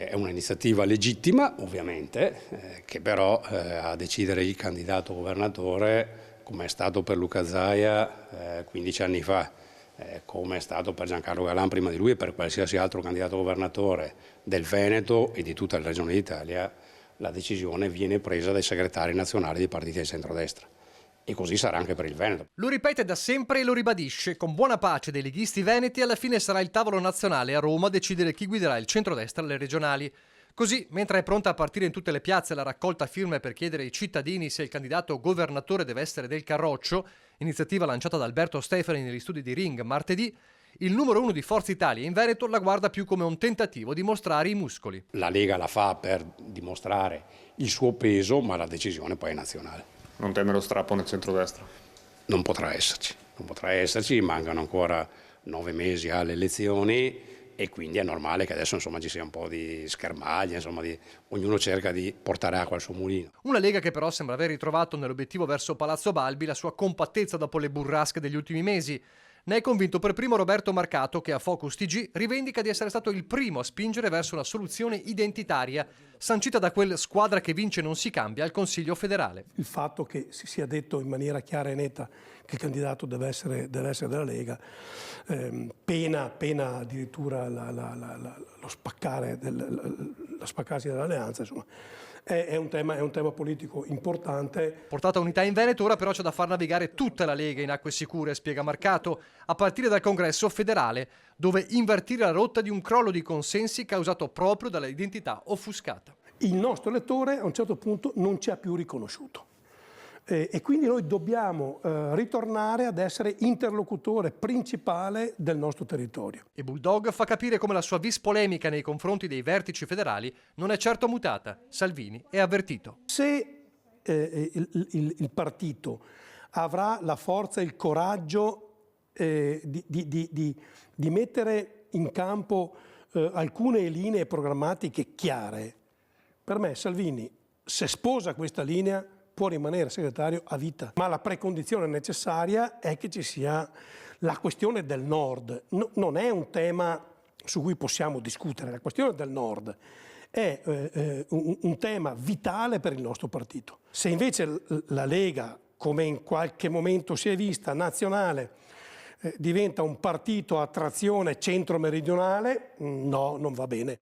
È un'iniziativa legittima, ovviamente, che però a decidere il candidato governatore, come è stato per Luca Zaia 15 anni fa, come è stato per Giancarlo Galan prima di lui e per qualsiasi altro candidato governatore del Veneto e di tutta la regione d'Italia, la decisione viene presa dai segretari nazionali dei partiti di centrodestra. E così sarà anche per il Veneto. Lo ripete da sempre e lo ribadisce. Con buona pace dei leghisti veneti, alla fine sarà il tavolo nazionale a Roma a decidere chi guiderà il centrodestra alle regionali. Così, mentre è pronta a partire in tutte le piazze la raccolta firme per chiedere ai cittadini se il candidato governatore deve essere del Carroccio, iniziativa lanciata da Alberto Stefani negli studi di Ring martedì, il numero 1 di Forza Italia in Veneto la guarda più come un tentativo di mostrare i muscoli. La Lega la fa per dimostrare il suo peso, ma la decisione poi è nazionale. Non teme lo strappo nel centrodestra? Non potrà esserci, mancano ancora 9 mesi alle elezioni e quindi è normale che adesso ci sia un po' di schermaglia, ognuno cerca di portare acqua al suo mulino. Una Lega che però sembra aver ritrovato nell'obiettivo verso Palazzo Balbi la sua compattezza dopo le burrasche degli ultimi mesi. Ne è convinto per primo Roberto Marcato, che a Focus TG rivendica di essere stato il primo a spingere verso una soluzione identitaria, sancita da quel squadra che vince non si cambia al Consiglio federale. Il fatto che si sia detto in maniera chiara e netta che il candidato deve essere della Lega, pena addirittura lo spaccarsi dall'alleanza, insomma. È un tema politico importante. Portata a unità in Veneto, ora però c'è da far navigare tutta la Lega in acque sicure, spiega Marcato, a partire dal Congresso federale, dove invertire la rotta di un crollo di consensi causato proprio dalla identità offuscata. Il nostro elettore a un certo punto non ci ha più riconosciuto. E quindi noi dobbiamo ritornare ad essere interlocutore principale del nostro territorio. E Bulldog fa capire come la sua vis polemica nei confronti dei vertici federali non è certo mutata. Salvini è avvertito. Se il partito avrà la forza e il coraggio di mettere in campo alcune linee programmatiche chiare, per me Salvini, se sposa questa linea, può rimanere segretario a vita, ma la precondizione necessaria è che ci sia la questione del Nord. Non è un tema su cui possiamo discutere, la questione del Nord è un tema vitale per il nostro partito. Se invece la Lega, come in qualche momento si è vista, nazionale, diventa un partito a trazione centro-meridionale, no, non va bene.